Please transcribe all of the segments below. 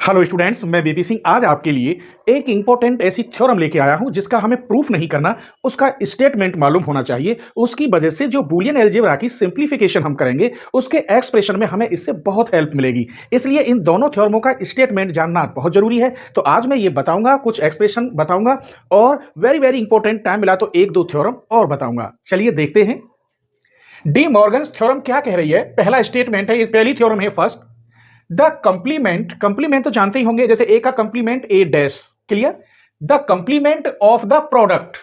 Hello students, मैं BP Singh आज आपके लिए एक इंपॉर्टेंट ऐसी थ्योरम लेके आया हूं जिसका हमें प्रूफ नहीं करना, उसका स्टेटमेंट मालूम होना चाहिए। उसकी वजह से जो बूलियन अलजेब्रा की सिंप्लीफिकेशन हम करेंगे उसके एक्सप्रेशन में हमें इससे बहुत हेल्प मिलेगी। इसलिए इन दोनों थ्योरमों का स्टेटमेंट जानना बहुत जरूरी है। तो आज मैं ये बताऊंगा, कुछ एक्सप्रेशन बताऊंगा और वेरी वेरी इंपॉर्टेंट, टाइम मिला तो एक दो थ्योरम और बताऊंगा। चलिए देखते हैं डी मॉर्गन्स थ्योरम क्या कह रही है। पहला स्टेटमेंट है, ये पहली थ्योरम है। फर्स्ट, द कंप्लीमेंट, कंप्लीमेंट तो जानते ही होंगे, जैसे ए का complement A dash, clear. The complement of the product,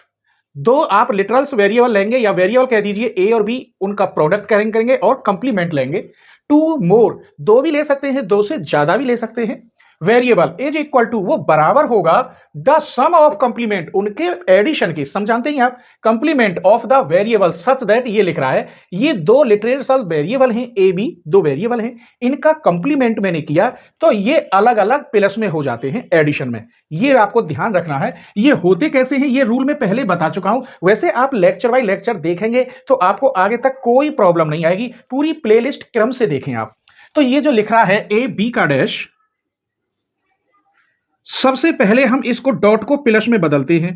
दो आप लिटरल्स वेरिएबल लेंगे या वेरिएबल कह दीजिए, ए और बी, उनका प्रोडक्ट करेंगे और कंप्लीमेंट लेंगे। टू मोर, दो भी ले सकते हैं, दो से ज्यादा भी ले सकते हैं। वेरिएबल इज इक्वल टू, वो बराबर होगा द सम ऑफ कंप्लीमेंट, उनके एडिशन की। सम जानते हैं आप, complement of the variable such that, ये लिख रहा है ये दो लिटरेचर वेरिएबल हैं, ए बी दो वेरिएबल हैं, इनका कंप्लीमेंट मैंने किया तो ये अलग अलग प्लस में हो जाते हैं एडिशन में। ये आपको ध्यान रखना है। ये होते कैसे हैं ये रूल में पहले बता चुका हूं। वैसे आप लेक्चर बाय लेक्चर देखेंगे तो आपको आगे तक कोई प्रॉब्लम नहीं आएगी। पूरी प्लेलिस्ट क्रम से देखें आप। तो ये जो लिख रहा है ए बी का डैश, सबसे पहले हम इसको डॉट को प्लस में बदलते हैं।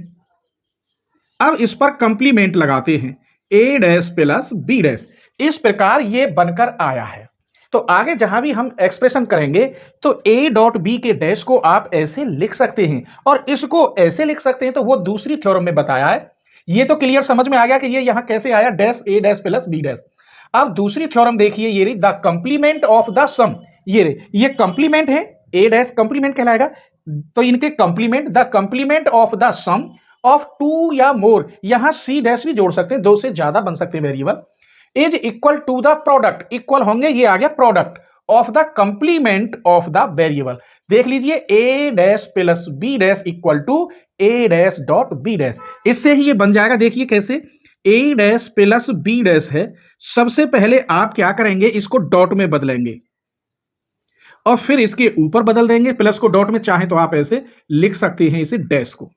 अब इस पर कंप्लीमेंट लगाते हैं, ए डैश प्लस बी डैश। इस प्रकार ये बनकर आया है। तो आगे जहां भी हम एक्सप्रेशन करेंगे तो ए डॉट बी के डैश को आप ऐसे लिख सकते हैं और इसको ऐसे लिख सकते हैं। तो वो दूसरी थ्योरम में बताया है। ये तो क्लियर समझ में आ गया कि ये यहां कैसे आया, dash A dash plus B dash. अब दूसरी थ्योरम देखिए, ये रही the complement of the sum. ये कंप्लीमेंट है, ए डैश कंप्लीमेंट कहलाएगा। तो इनके complement, the complement of the sum of two या मोर, यहां सी डैश भी जोड़ सकते हैं, दो से ज्यादा बन सकते हैं variable, is equal to the product, equal होंगे, ये आ गया product of the complement of the variable. देख लीजिए, A dash plus B dash equal to A dash dot B dash. इससे ही ये बन जाएगा। देखिए कैसे, A dash plus B dash है। सबसे पहले आप क्या करेंगे, इसको डॉट में बदलेंगे और फिर इसके ऊपर बदल देंगे प्लस को डॉट में। चाहे तो आप ऐसे लिख सकते हैं, इसे डैश को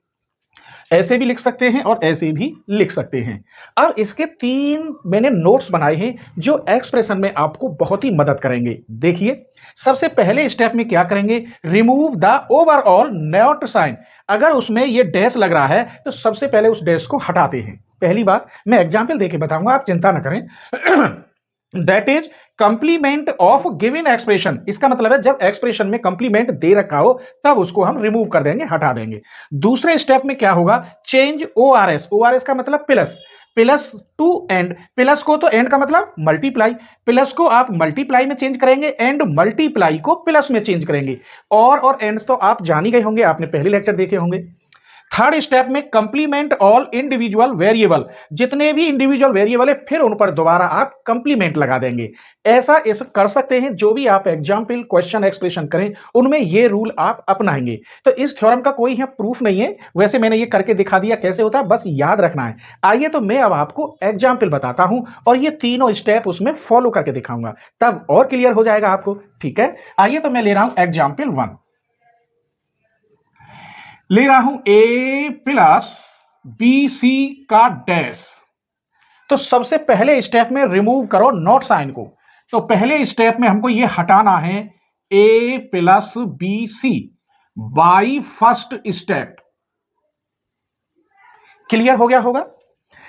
ऐसे भी लिख सकते हैं और ऐसे भी लिख सकते हैं। अब इसके तीन मैंने नोट्स बनाए हैं जो एक्सप्रेशन में आपको बहुत ही मदद करेंगे। देखिए, सबसे पहले स्टेप में क्या करेंगे, remove the overall not sign. अगर उसमें ये डैश लग रहा है तो सबसे पहले उस डैश को हटाते हैं। पहली बात मैं एग्जाम्पल देके बताऊंगा, आप चिंता ना करें। That is complement of given expression. इसका मतलब है जब एक्सप्रेशन में कंप्लीमेंट दे रखा हो तब उसको हम रिमूव कर देंगे, हटा देंगे। दूसरे स्टेप में क्या होगा, change O R S. O R S का मतलब plus, plus to and, plus को तो एंड का मतलब मल्टीप्लाई, प्लस को आप मल्टीप्लाई में चेंज करेंगे, एंड मल्टीप्लाई को प्लस में चेंज करेंगे। और एंड्स तो आप जान ही गए होंगे, आपने पहले लेक्चर देखे होंगे। थर्ड स्टेप में कंप्लीमेंट ऑल इंडिविजुअल वेरिएबल, जितने भी इंडिविजुअल वेरिएबल है फिर उन पर दोबारा आप कंप्लीमेंट लगा देंगे। ऐसा इस कर सकते हैं, जो भी आप एग्जाम्पल क्वेश्चन एक्सप्रेशन करें उनमें ये रूल आप अपनाएंगे। तो इस थ्योरम का कोई यहाँ प्रूफ नहीं है, वैसे मैंने ये करके दिखा दिया कैसे होता है, बस याद रखना है। आइए तो मैं अब आपको एग्जाम्पल बताता हूं और ये तीनों स्टेप उसमें फॉलो करके दिखाऊंगा, तब और क्लियर हो जाएगा आपको। ठीक है, आइए तो मैं ले रहा हूं एग्जाम्पल 1, ले रहा हूं ए प्लस बी सी का डैश। तो सबसे पहले स्टेप में रिमूव करो नॉट साइन को। तो पहले स्टेप में हमको ये हटाना है, A plus B C by first step. Clear हो गया होगा।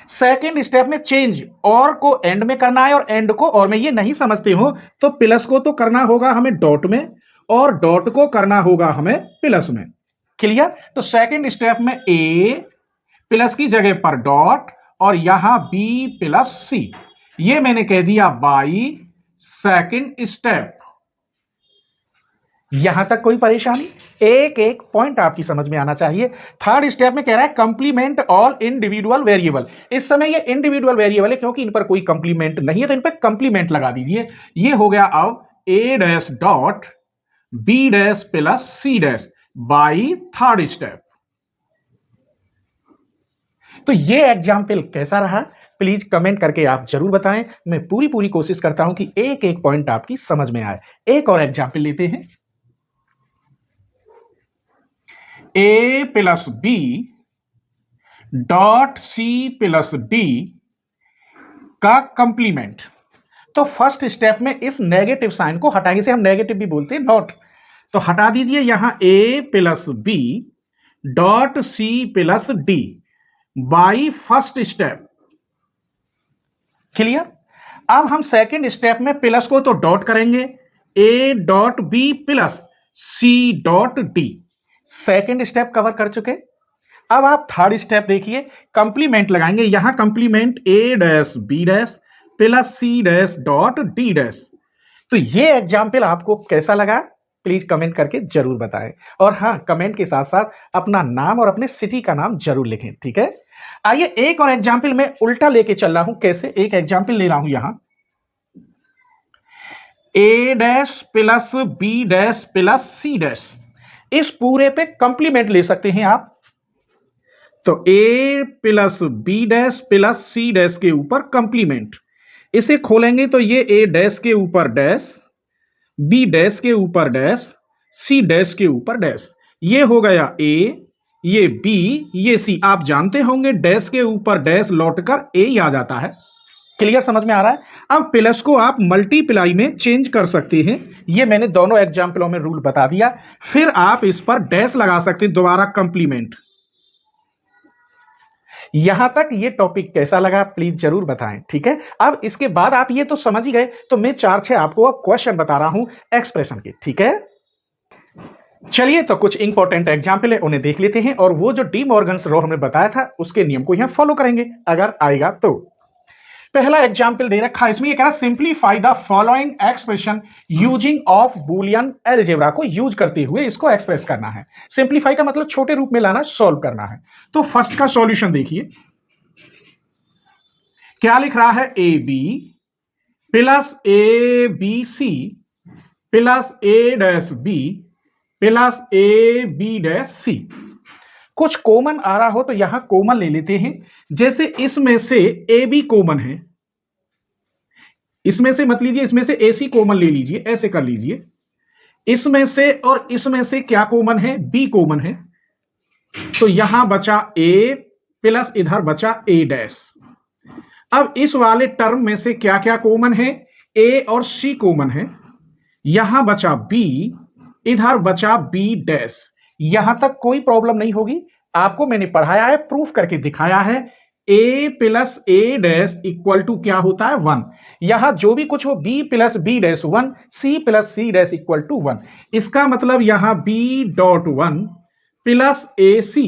सेकेंड स्टेप में चेंज, और को एंड में करना है और एंड को और में। ये नहीं समझते हो तो प्लस को तो करना होगा हमें डॉट में और डॉट को करना होगा हमें प्लस में। क्लियर। तो सेकंड स्टेप में ए प्लस की जगह पर डॉट और यहां बी प्लस सी, ये मैंने कह दिया बाई सेकंड स्टेप। यहां तक कोई परेशानी, एक एक पॉइंट आपकी समझ में आना चाहिए। थर्ड स्टेप में कह रहा है कंप्लीमेंट ऑल इंडिविजुअल वेरिएबल। इस समय ये इंडिविजुअल वेरिएबल है क्योंकि इन पर कोई कंप्लीमेंट नहीं है, तो इन पर कंप्लीमेंट लगा दीजिए। ये हो गया अब A dash dot B dash plus C dash by third step. तो ये एग्जाम्पल कैसा रहा, प्लीज कमेंट करके आप जरूर बताएं। मैं पूरी कोशिश करता हूं कि एक एक पॉइंट आपकी समझ में आए। एक और एग्जाम्पल लेते हैं, A plus B dot C plus D का कंप्लीमेंट। तो फर्स्ट स्टेप में इस नेगेटिव साइन को हटाएंगे, इसे हम नेगेटिव भी बोलते हैं, नॉट। तो हटा दीजिए यहां a plus B dot C plus D by first step. Clear? अब हम सेकेंड स्टेप में प्लस को तो डॉट करेंगे, a dot B plus C dot D. Second step cover कर चुके। अब आप थर्ड स्टेप देखिए, कंप्लीमेंट लगाएंगे। यहां complement a dash B dash plus C dash dot D dash. तो ये एग्जाम्पल आपको कैसा लगा प्लीज कमेंट करके जरूर बताएं, और हाँ, कमेंट के साथ साथ अपना नाम और अपने सिटी का नाम जरूर लिखें, ठीक है? आइए एक और एग्जाम्पल मैं उल्टा लेके चल रहा हूं। कैसे? एक एग्जाम्पल ले रहा हूं यहां, a dash plus B dash plus C dash. इस पूरे पे कंप्लीमेंट ले सकते हैं आप। तो a plus B dash plus C dash के ऊपर कंप्लीमेंट, इसे खोलेंगे तो ये a डैश के ऊपर डैश, बी डैश के ऊपर डैश, सी डैश के ऊपर डैश। ये हो गया a, ये b, ये c। आप जानते होंगे डैश के ऊपर डैश लौटकर a ही आ जाता है। क्लियर? समझ में आ रहा है? अब प्लस को आप मल्टीप्लाई में चेंज कर सकते हैं। ये मैंने दोनों एग्जाम्पलों में रूल बता दिया। फिर आप इस पर डैश लगा सकते हैं, दोबारा कंप्लीमेंट। यहां तक ये टॉपिक कैसा लगा प्लीज जरूर बताएं, ठीक है? अब इसके बाद आप ये तो समझ ही गए, तो मैं 4-6 आपको अब क्वेश्चन बता रहा हूं एक्सप्रेशन के, ठीक है? चलिए तो कुछ इंपॉर्टेंट एग्जाम्पल है, उन्हें देख लेते हैं, और वो जो डी मॉर्गन्स लॉ हमने बताया था उसके नियम को यहां फॉलो करेंगे अगर आएगा तो। पहला एग्जाम्पल दे रखा है इसमें, ये कह रहा है simplify the following expression using of Boolean algebra को यूज करते हुए इसको एक्सप्रेस करना है। सिंप्लीफाई का मतलब छोटे रूप में लाना, सॉल्व करना है। तो फर्स्ट का सॉल्यूशन देखिए, क्या लिख रहा है? A B plus A B C plus A dash B plus A B dash C. कुछ कॉमन आ रहा हो तो यहां कॉमन ले लेते हैं। जैसे इसमें से ए बी कॉमन है, इसमें से मत लीजिए, इसमें से ए सी कॉमन ले लीजिए, ऐसे कर लीजिए। इसमें से और इसमें से क्या कॉमन है? बी कॉमन है। तो यहां बचा ए प्लस इधर बचा ए डैश। अब इस वाले टर्म में से क्या क्या कॉमन है? ए और सी कॉमन है। यहां बचा बी, इधर बचा बी डैश। यहां तक कोई प्रॉब्लम नहीं होगी, आपको मैंने पढ़ाया है, प्रूफ करके दिखाया है। a plus A dash equal to क्या होता है? 1। यहां जो भी कुछ हो, b plus B dash 1, c plus C dash equal to 1। इसका मतलब यहां b dot 1 plus A C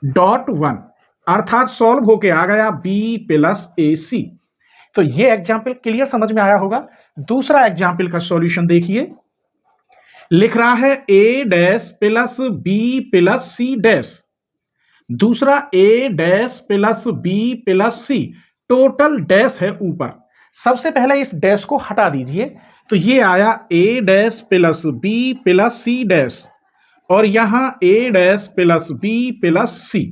dot 1, अर्थात सॉल्व होके आ गया b प्लस ए सी। तो ये एग्जाम्पल क्लियर समझ में आया होगा। दूसरा एग्जाम्पल का सॉल्यूशन देखिए, लिख रहा है a dash plus B plus C dash, दूसरा a dash plus B plus C, total dash है ऊपर। सबसे पहले इस डैश को हटा दीजिए, तो ये आया a dash plus B plus C dash, और यहां a dash plus B plus C.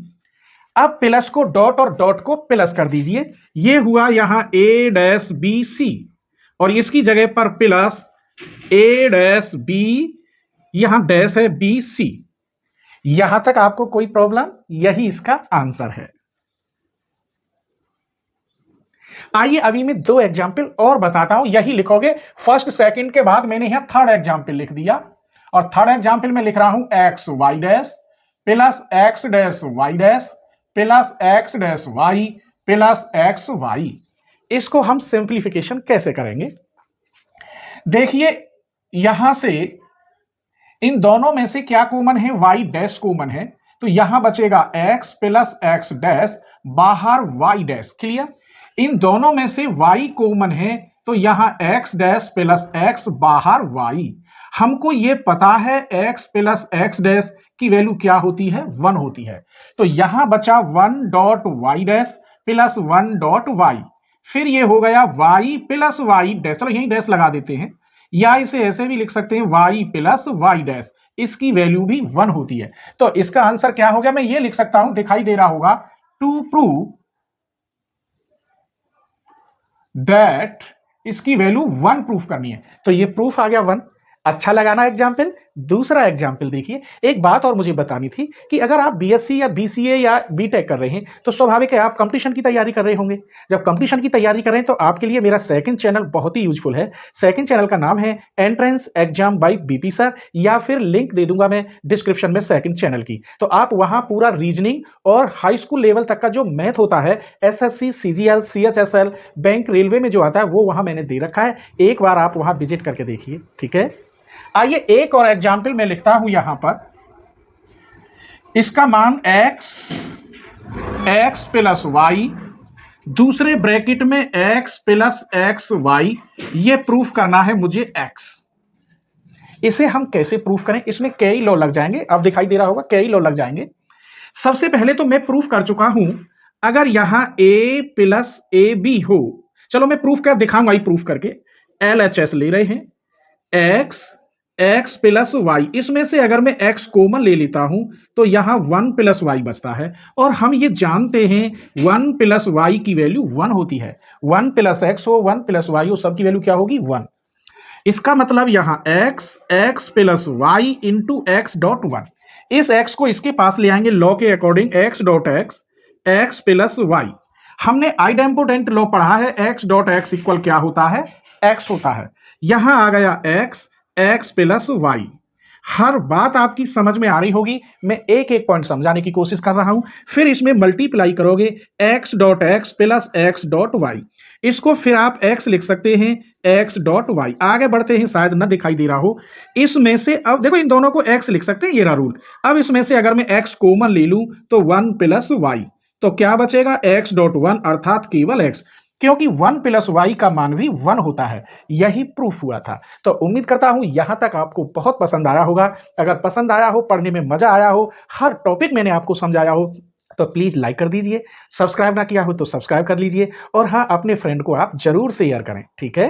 अब प्लस को डॉट और डॉट को प्लस कर दीजिए, ये हुआ यहां a डैश बी सी, और इसकी जगह पर प्लस ए डैश बी, यहां डैश है बी सी। यहां तक आपको कोई प्रॉब्लम? यही इसका आंसर है। आइए अभी मैं 2 एग्जाम्पल और बताता हूं, यही लिखोगे। फर्स्ट सेकंड के बाद मैंने यहां थर्ड एग्जाम्पल लिख दिया, और थर्ड एग्जाम्पल में लिख रहा हूं x y dash plus x dash y dash plus x dash y plus x y. इसको हम सिंप्लीफिकेशन कैसे करेंगे? देखिए यहां से इन दोनों में से क्या कॉमन है? y डैश कॉमन है, तो यहां बचेगा x प्लस एक्स डैश, बाहर y डैश। क्लियर? इन दोनों में से y कॉमन है, तो यहां x डैश प्लस x, बाहर y। हमको ये पता है x प्लस एक्स डैश की वैल्यू क्या होती है? 1 होती है। तो यहां बचा 1 dot y dash plus 1 dot y। फिर ये हो गया y प्लस y डैश, चलो यही डैश लगा देते हैं, या इसे ऐसे भी लिख सकते हैं y प्लस y डैश, इसकी वैल्यू भी 1 होती है। तो इसका आंसर क्या हो गया? मैं ये लिख सकता हूं, दिखाई दे रहा होगा, टू प्रूव दैट इसकी वैल्यू 1 प्रूफ करनी है। तो ये प्रूफ आ गया 1। अच्छा लगा ना एग्जाम्पल। दूसरा एग्जाम्पल देखिए, एक बात और मुझे बतानी थी कि अगर आप बीएससी या बीसीए या बीटेक कर रहे हैं तो स्वाभाविक है आप कंपटीशन की तैयारी कर रहे होंगे। जब कंपटीशन की तैयारी कर रहे हैं तो आपके लिए मेरा सेकंड चैनल बहुत ही यूजफुल है। सेकंड चैनल का नाम है entrance exam by B P sir, या फिर लिंक दे दूंगा मैं डिस्क्रिप्शन में सेकंड चैनल की। तो आप वहां पूरा रीजनिंग और हाई स्कूल लेवल तक का जो मैथ होता है, SSC, CGL, CHSL, bank, railway में जो आता है वो वहां मैंने दे रखा है। एक बार आप वहां विजिट करके देखिए, ठीक है। आइए एक और एग्जाम्पल मैं लिखता हूं यहां पर। इसका मान x प्लस वाई, दूसरे ब्रैकेट में x प्लस एक्स वाई, ये प्रूफ करना है मुझे x। इसे हम कैसे प्रूफ करें? इसमें कई लॉ लग जाएंगे, अब दिखाई दे रहा होगा कई लॉ लग जाएंगे। सबसे पहले तो मैं प्रूफ कर चुका हूं, अगर यहां a प्लस ए बी हो, चलो मैं प्रूफ कर दिखाऊंगा ही प्रूफ करके। LHS ले रहे हैं, x प्लस वाई, इसमें से अगर मैं x कॉमन ले लेता हूं तो यहां 1 प्लस वाई बचता है। और हम ये जानते हैं 1 प्लस वाई की वैल्यू 1 होती है। 1 प्लस एक्स हो, 1 प्लस वाई हो, सबकी वैल्यू क्या होगी? 1। इसका मतलब यहां x plus y into x dot 1। इस x को इसके पास ले आएंगे लॉ के according, x dot x plus y. हमने आइडेम्पोटेंट लॉ पढ़ा है, x डॉट x इक्वल क्या होता है? x होता है। यहां आ गया x प्लस वाई। हर बात आपकी समझ में आ रही होगी, मैं एक एक पॉइंट समझाने की कोशिश कर रहा हूं। फिर इसमें मल्टीप्लाई करोगे x dot x plus x dot y, इसको फिर आप x लिख सकते हैं x डॉट वाई। आगे बढ़ते हैं, शायद ना दिखाई दे रहा हो। इसमें से अब देखो, इन दोनों को x लिख सकते हैं, ये रहा रूल। अब इसमें से अगर मैं x कॉमन ले लूं तो 1 प्लस वाई, तो क्या बचेगा? x डॉट 1 अर्थात केवल x, क्योंकि 1 प्लस वाई का मान भी 1 होता है। यही प्रूफ हुआ था। तो उम्मीद करता हूं यहां तक आपको बहुत पसंद आया होगा। अगर पसंद आया हो, पढ़ने में मजा आया हो, हर टॉपिक मैंने आपको समझाया हो, तो प्लीज लाइक कर दीजिए। सब्सक्राइब ना किया हो तो सब्सक्राइब कर लीजिए, और हाँ, अपने फ्रेंड को आप जरूर शेयर करें, ठीक है।